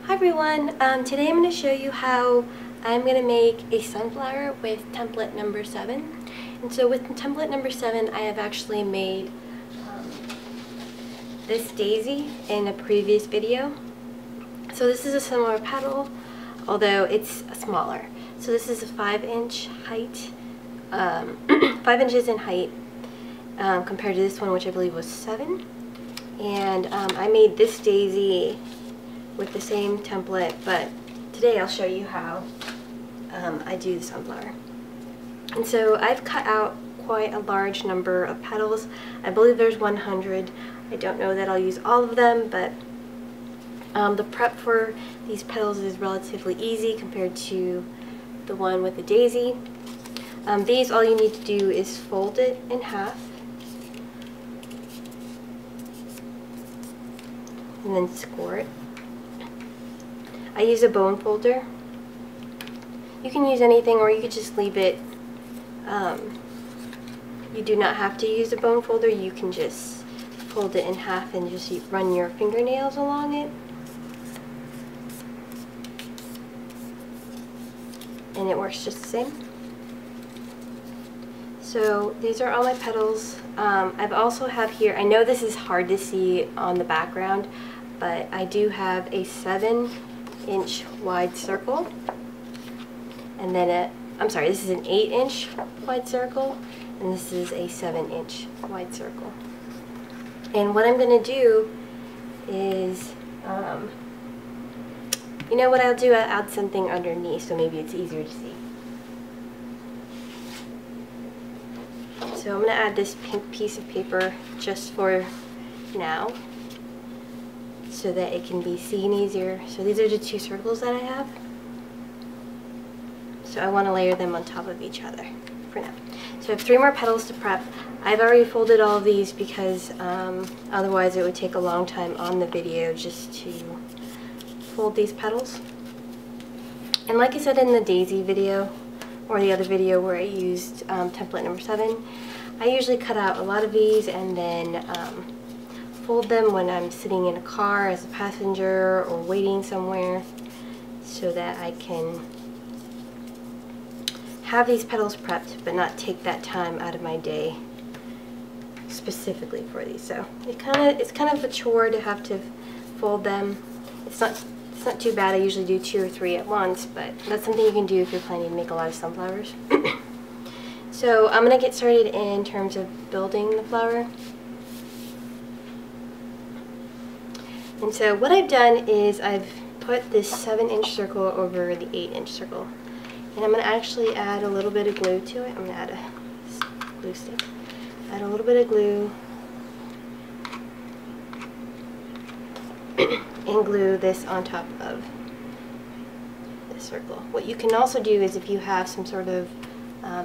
Hi everyone, today I'm going to show you how I'm going to make a sunflower with template number 7. And so with template number 7 I have actually made this daisy in a previous video. So this is a similar petal, although it's smaller. So this is a 5-inch height, 5 inches in height compared to this one, which I believe was 7. And I made this daisy with the same template, but today I'll show you how I do the sunflower. And so I've cut out quite a large number of petals. I believe there's 100. I don't know that I'll use all of them, but the prep for these petals is relatively easy compared to the one with the daisy. These, all you need to do is fold it in half and then score it. I use a bone folder. You can use anything, or you could just leave it. You do not have to use a bone folder. You can just fold it in half and just run your fingernails along it. And it works just the same. So these are all my petals. I've also have here, I know this is hard to see on the background, but I do have a 7-inch wide circle, and then this is an 8-inch wide circle, and this is a 7-inch wide circle. And what I'm going to do is, you know what I'll do? I'll add something underneath so maybe it's easier to see. So I'm going to add this pink piece of paper just for now, so that it can be seen easier. So these are the 2 circles that I have. So I want to layer them on top of each other for now. So I have 3 more petals to prep. I've already folded all of these because otherwise it would take a long time on the video just to fold these petals. And like I said in the daisy video, or the other video where I used template number 7, I usually cut out a lot of these and then fold them when I'm sitting in a car as a passenger or waiting somewhere, so that I can have these petals prepped but not take that time out of my day specifically for these. So it's kind of a chore to have to fold them. It's not too bad. I usually do 2 or 3 at once, but that's something you can do if you're planning to make a lot of sunflowers. So I'm going to get started in terms of building the flower. And so what I've done is I've put this 7-inch circle over the 8-inch circle. And I'm going to actually add a little bit of glue to it. I'm going to add a glue stick. Add a little bit of glue. And glue this on top of this circle. What you can also do is, if you have some sort of, I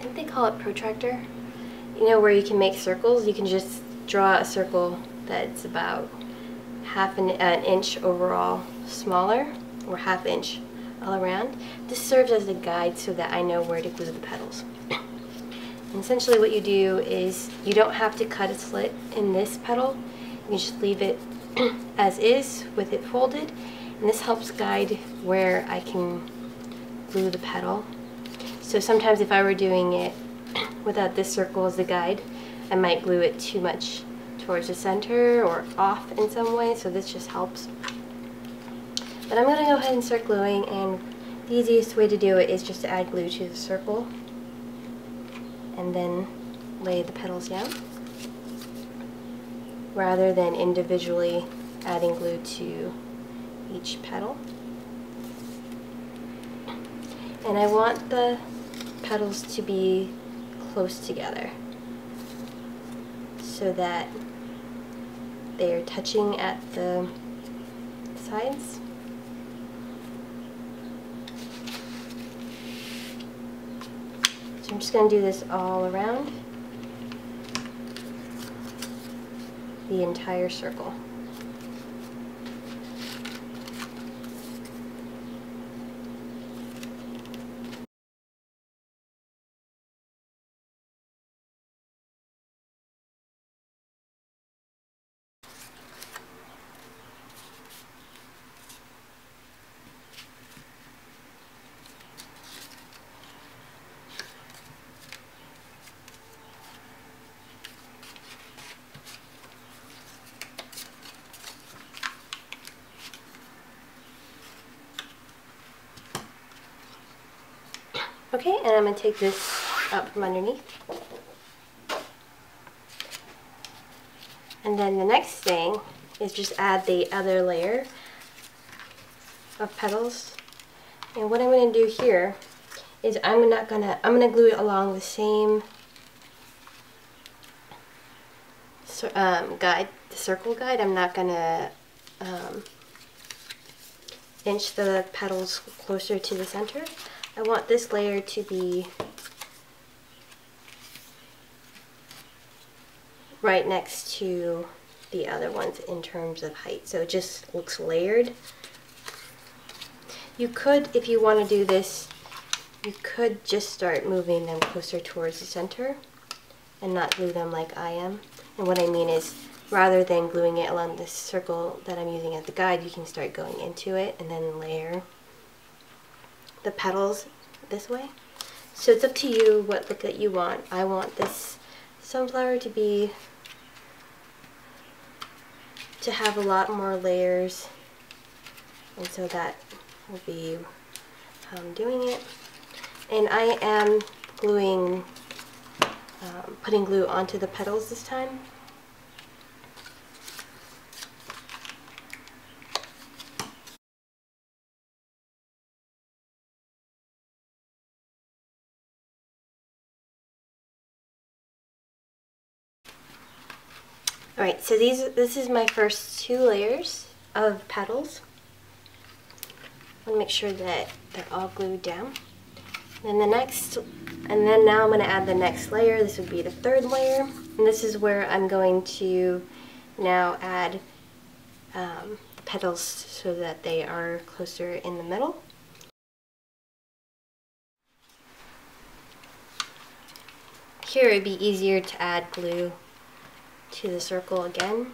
think they call it protractor, you know, where you can make circles, you can just draw a circle that's about half an inch overall smaller, or ½ inch all around. This serves as a guide so that I know where to glue the petals. And essentially what you do is, you don't have to cut a slit in this petal. You just leave it as is with it folded, and this helps guide where I can glue the petal. So sometimes if I were doing it without this circle as a guide, I might glue it too much towards the center or off in some way, so this just helps. But I'm going to go ahead and start gluing, and the easiest way to do it is just to add glue to the circle and then lay the petals down, rather than individually adding glue to each petal. And I want the petals to be close together so that they're touching at the sides. So I'm just going to do this all around the entire circle. Okay, and I'm going to take this up from underneath. And then the next thing is just add the other layer of petals. And what I'm going to do here is I'm gonna glue it along the same guide, the circle guide. I'm not gonna inch the petals closer to the center. I want this layer to be right next to the other ones in terms of height, so it just looks layered. You could, if you want to do this, you could just start moving them closer towards the center and not glue them like I am. And what I mean is, rather than gluing it along this circle that I'm using as the guide, you can start going into it and then layer the petals this way. So it's up to you what look that you want. I want this sunflower to have a lot more layers, and so that will be how I'm doing it. And I am gluing, putting glue onto the petals this time. Alright, so this is my first 2 layers of petals. I want to make sure that they're all glued down. And then now I'm going to add the next layer. This would be the 3rd layer. And this is where I'm going to now add the petals so that they are closer in the middle. Here it would be easier to add glue to the circle again.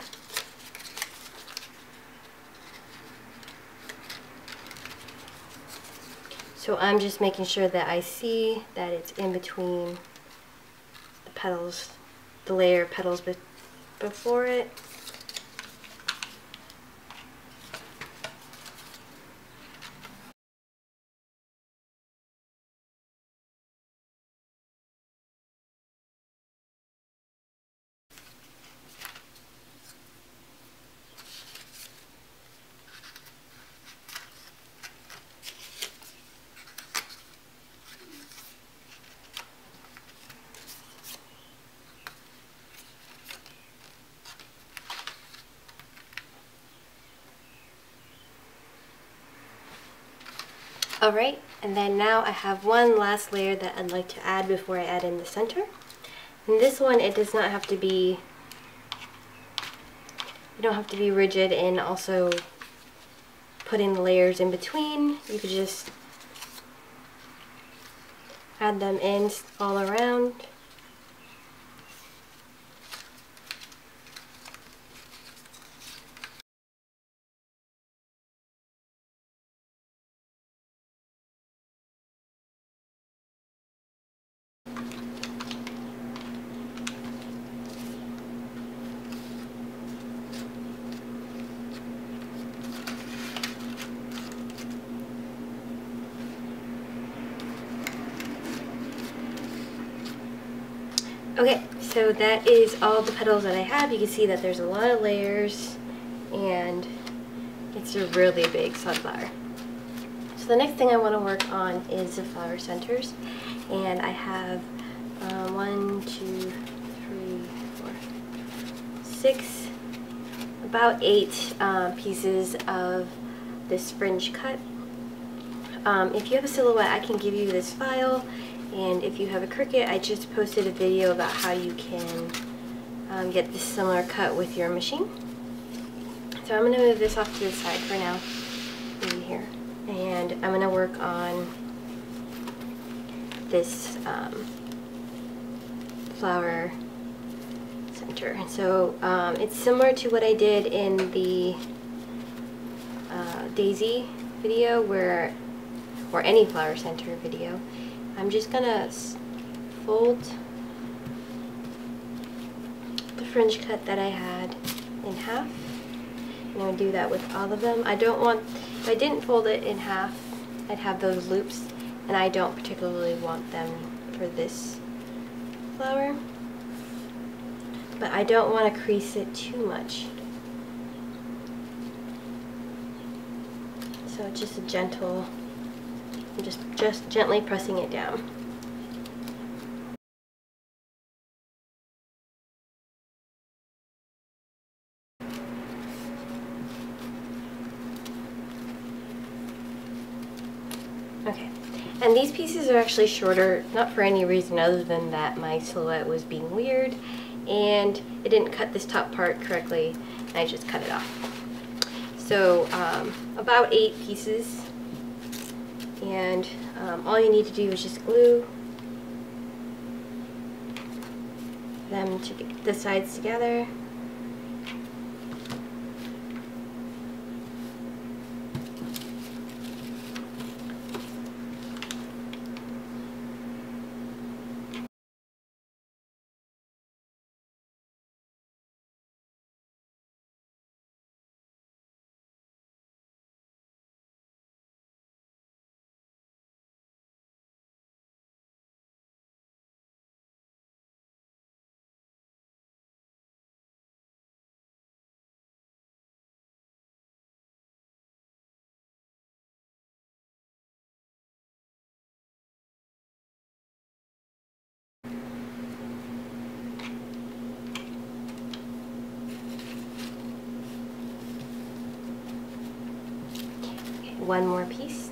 So I'm just making sure that I see that it's in between the petals, the layer of petals before it. Alright, and then now I have one last layer that I'd like to add before I add in the center. And this one, it does not have to be, you don't have to be rigid in also putting the layers in between. You could just add them in all around. Okay, so that is all the petals that I have. You can see that there's a lot of layers and it's a really big sunflower. So the next thing I want to work on is the flower centers, and I have 1, 2, 3, 4, 6, about 8 pieces of this fringe cut. If you have a silhouette, I can give you this file. And if you have a Cricut, I just posted a video about how you can get this similar cut with your machine. So I'm going to move this off to the side for now, maybe here. And I'm going to work on this flower center. And so it's similar to what I did in the daisy video, or any flower center video. I'm just gonna fold the fringe cut that I had in half. I'm gonna do that with all of them. I don't want, if I didn't fold it in half, I'd have those loops, and I don't particularly want them for this flower, but I don't want to crease it too much. So just a gentle, I'm just gently pressing it down. Okay, and these pieces are actually shorter, not for any reason other than that my silhouette was being weird and it didn't cut this top part correctly, and I just cut it off. So about 8 pieces, and all you need to do is just glue them to get the sides together. One more piece.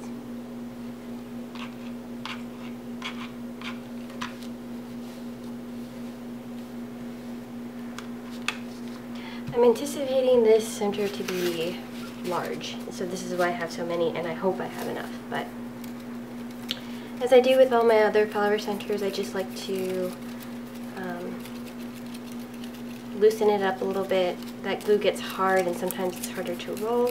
I'm anticipating this center to be large, so this is why I have so many, and I hope I have enough. But as I do with all my other flower centers, I just like to loosen it up a little bit. That glue gets hard and sometimes it's harder to roll.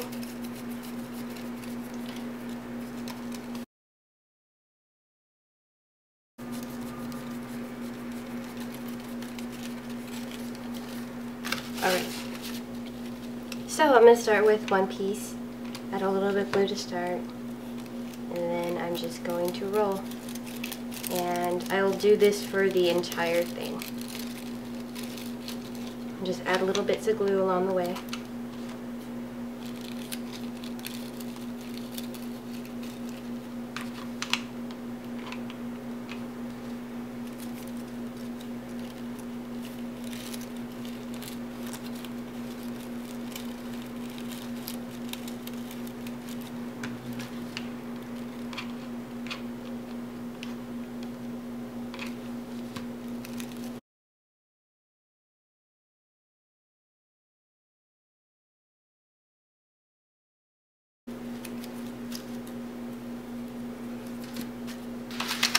Alright, so I'm going to start with one piece, add a little bit of glue to start, and then I'm just going to roll. And I'll do this for the entire thing. Just add little bits of glue along the way.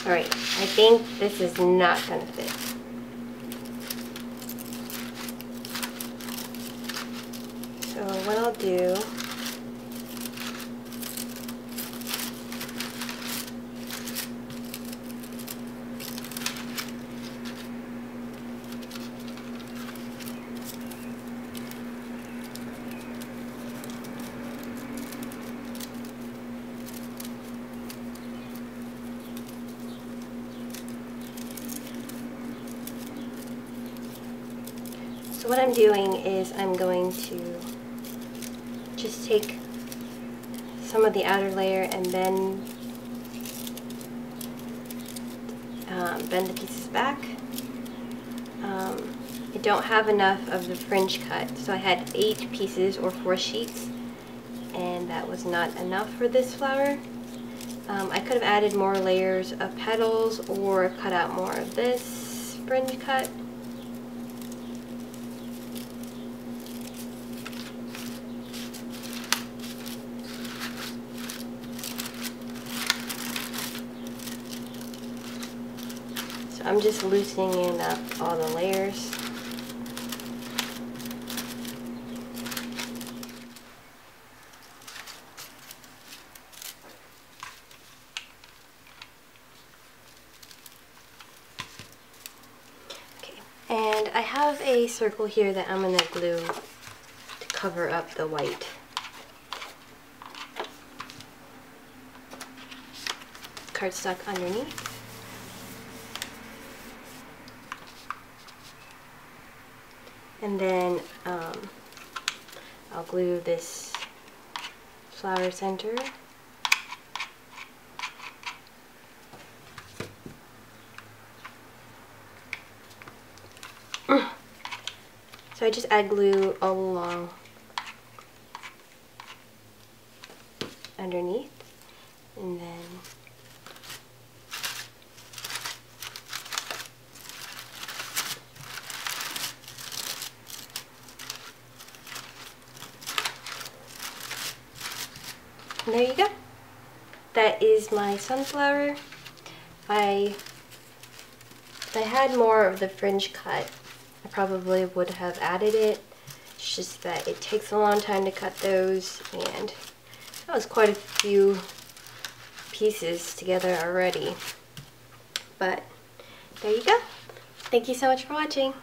Alright, I think this is not going to fit. So what I'll do So what I'm doing is I'm going to just take some of the outer layer and bend the pieces back. I don't have enough of the fringe cut, so I had 8 pieces or 4 sheets, and that was not enough for this flower. I could have added more layers of petals or cut out more of this fringe cut. So I'm just loosening up all the layers. Okay, and I have a circle here that I'm going to glue to cover up the white. cardstock underneath. And then I'll glue this flower center. So I just add glue all along underneath, and then there you go. That is my sunflower. If I had more of the fringe cut, I probably would have added it. It's just that it takes a long time to cut those, and that was quite a few pieces together already. But there you go. Thank you so much for watching.